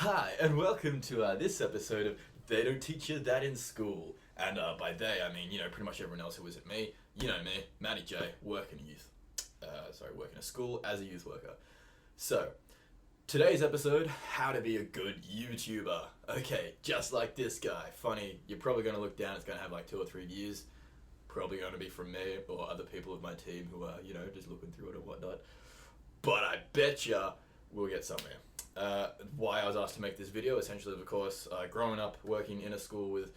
Hi, and welcome to this episode of They Don't Teach You That in School. And by they, I mean, pretty much everyone else who isn't me. You know me, Matty J, working working a school as a youth worker. So, today's episode, how to be a good YouTuber. Okay, just like this guy. Funny, you're probably going to look down, it's going to have like 2 or 3 views. Probably going to be from me or other people of my team who are, just looking through it and whatnot. But I betcha we'll get somewhere. Why I was asked to make this video, essentially, of course, growing up working in a school with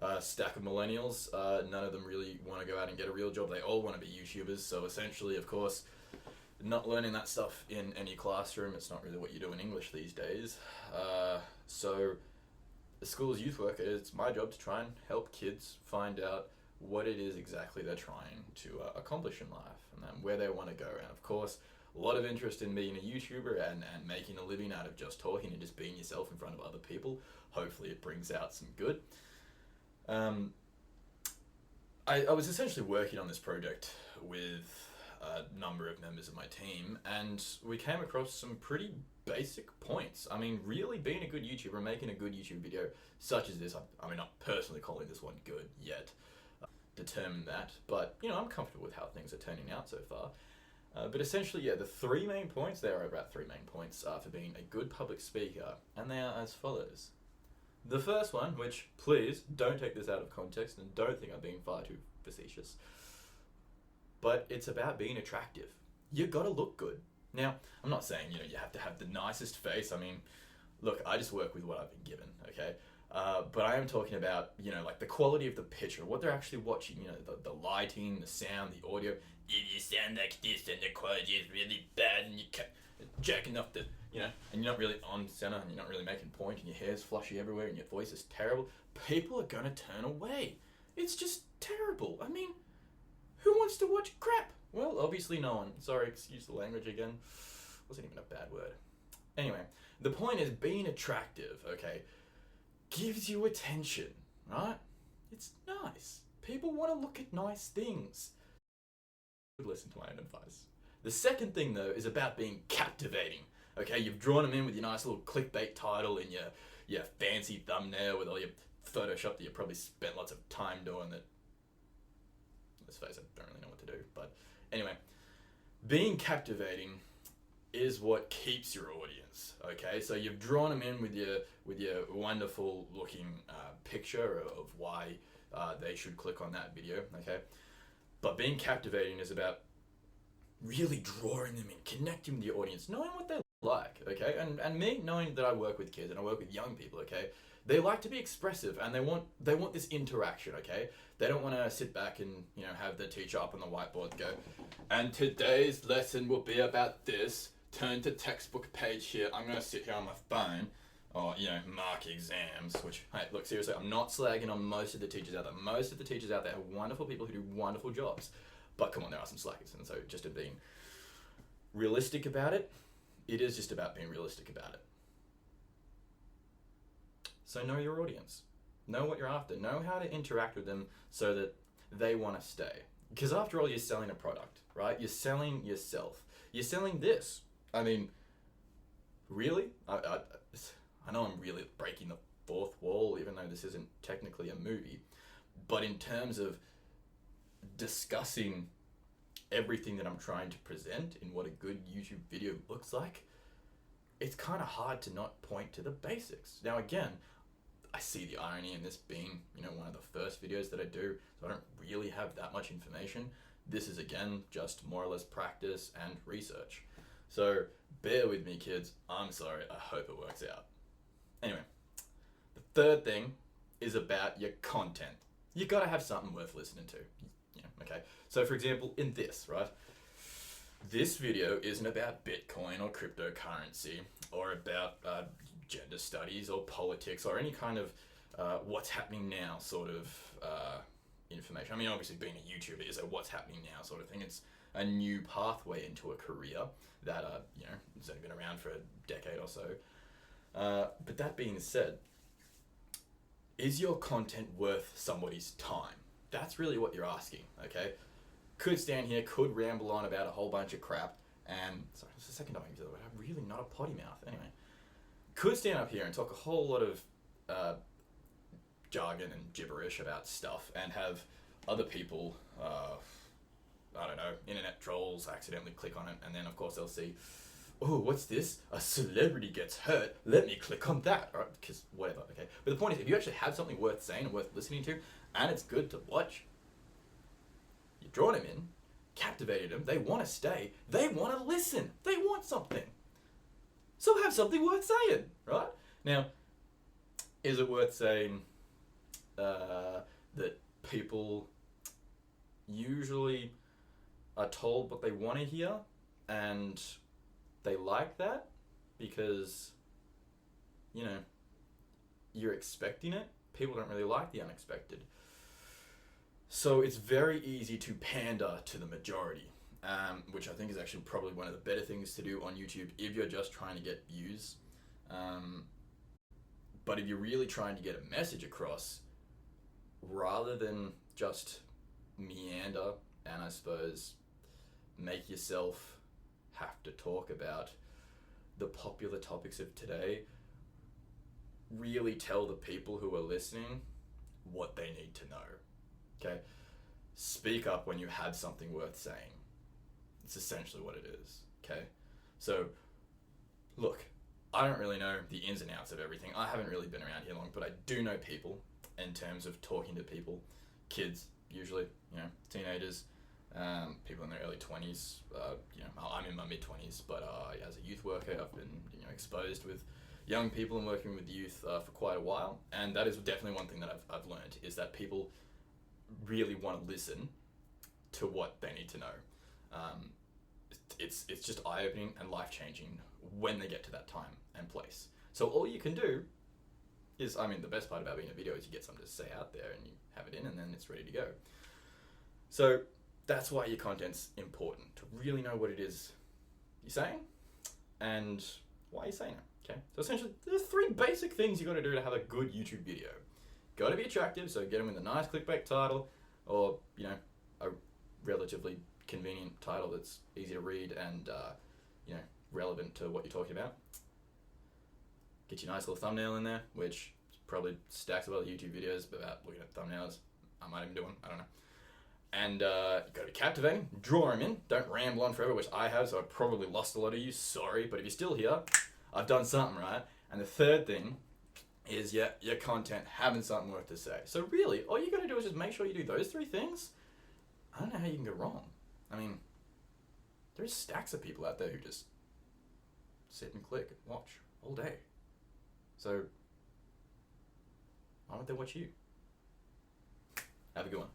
a stack of millennials, none of them really want to go out and get a real job. They all want to be YouTubers. So essentially, of course, not learning that stuff in any classroom. It's not really what you do in English these days. So the school's youth worker, it's my job to try and help kids find out what it is exactly they're trying to accomplish in life and then where they want to go. And of course, a lot of interest in being a YouTuber and making a living out of just talking and just being yourself in front of other people. Hopefully it brings out some good. I was essentially working on this project with a number of members of my team, and we came across some pretty basic points. I mean, really being a good YouTuber, making a good YouTube video such as this, I mean, not personally calling this one good yet, determined that, but I'm comfortable with how things are turning out so far. But essentially, the 3 main points, there are about 3 main points for being a good public speaker, and they are as follows. The first one, which please don't take this out of context and don't think I'm being far too facetious, but it's about being attractive. You gotta look good. Now, I'm not saying, you have to have the nicest face. I mean, look, I just work with what I've been given, okay? But I am talking about, like the quality of the picture, what they're actually watching, the lighting, the sound, the audio. If you sound like this and the quality is really bad and you can't jack enough to, and you're not really on center and you're not really making point and your hair's flushy everywhere and your voice is terrible, people are gonna turn away. It's just terrible. I mean, who wants to watch crap? Well, obviously no one. Sorry, excuse the language again. Wasn't even a bad word. Anyway, the point is being attractive, okay, gives you attention, right? It's nice. People want to look at nice things. Listen to my own advice. The second thing, though, is about being captivating. Okay, you've drawn them in with your nice little clickbait title and your fancy thumbnail with all your Photoshop that you probably spent lots of time doing that, let's face it, I don't really know what to do. But anyway, being captivating is what keeps your audience. Okay, so you've drawn them in with your wonderful looking picture of why they should click on that video. Okay, but being captivating is about really drawing them in, connecting with your audience, knowing what they like. Okay, and me knowing that I work with kids and I work with young people. Okay, they like to be expressive and they want this interaction. Okay, they don't want to sit back and have the teacher up on the whiteboard and go, and today's lesson will be about this. Turn to textbook page here. I'm going to sit here on my phone or, mark exams, which, hey, look, seriously, I'm not slagging on most of the teachers out there. Most of the teachers out there are wonderful people who do wonderful jobs. But come on, there are some slackers. And so just to being realistic about it, it is just about being realistic about it. So know your audience. Know what you're after. Know how to interact with them so that they want to stay. Because after all, you're selling a product, right? You're selling yourself. You're selling this. I mean, really? I know I'm really breaking the fourth wall, even though this isn't technically a movie. But in terms of discussing everything that I'm trying to present in what a good YouTube video looks like, it's kind of hard to not point to the basics. Now, again, I see the irony in this being, one of the first videos that I do, so I don't really have that much information. This is, again, just more or less practice and research. So bear with me, kids. I'm sorry. I hope it works out. Anyway, the third thing is about your content. You gotta have something worth listening to. Okay. So for example, in this, right? This video isn't about Bitcoin or cryptocurrency or about gender studies or politics or any kind of what's happening now sort of information. I mean, obviously being a YouTuber is a what's happening now sort of thing. It's a new pathway into a career that has only been around for a decade or so. But that being said, is your content worth somebody's time? That's really what you're asking, okay? Could stand here, could ramble on about a whole bunch of crap, and sorry, it's the second time I use the word. I'm really not a potty mouth. Anyway, could stand up here and talk a whole lot of jargon and gibberish about stuff and have other people, I don't know, internet trolls accidentally click on it, and then of course they'll see, oh, what's this? A celebrity gets hurt. Let me click on that. All right, because whatever, okay? But the point is, if you actually have something worth saying and worth listening to, and it's good to watch, you've drawn them in, captivated them, they want to stay, they want to listen, they want something. So have something worth saying, right? Now, is it worth saying that people usually are told what they want to hear and they like that because, you know, you're expecting it? People don't really like the unexpected. So it's very easy to pander to the majority, which I think is actually probably one of the better things to do on YouTube if you're just trying to get views. But if you're really trying to get a message across, rather than just meander and I suppose make yourself have to talk about the popular topics of today, really tell the people who are listening what they need to know. Okay? Speak up when you have something worth saying. It's essentially what it is. Okay? So, look, I don't really know the ins and outs of everything. I haven't really been around here long, but I do know people in terms of talking to people, kids usually, you know, teenagers, people in their early 20s. You know, I'm in my mid 20s, but as a youth worker, I've been, you know, exposed with young people and working with youth for quite a while, and that is definitely one thing that I've learned is that people really want to listen to what they need to know. It's just eye-opening and life-changing when they get to that time and place. So all you can do is, I mean, the best part about being a video is you get something to say out there and you have it in and then it's ready to go. So that's why your content's important, to really know what it is you're saying and why you're saying it, okay? So essentially, there's 3 basic things you got to do to have a good YouTube video. Got to be attractive, so get them with a nice clickbait title or, you know, a relatively convenient title that's easy to read and, you know, relevant to what you're talking about. Get your nice little thumbnail in there, which probably stacks of other YouTube videos about looking at thumbnails. I might even do one, I don't know. And you've got to be captivating, draw them in, don't ramble on forever, which I have, so I've probably lost a lot of you, sorry, but if you're still here, I've done something right. And the third thing is your content having something worth to say. So really, all you got to do is just make sure you do those 3 things. I don't know how you can go wrong. I mean, there's stacks of people out there who just sit and click and watch all day. So why don't they watch you? Have a good one.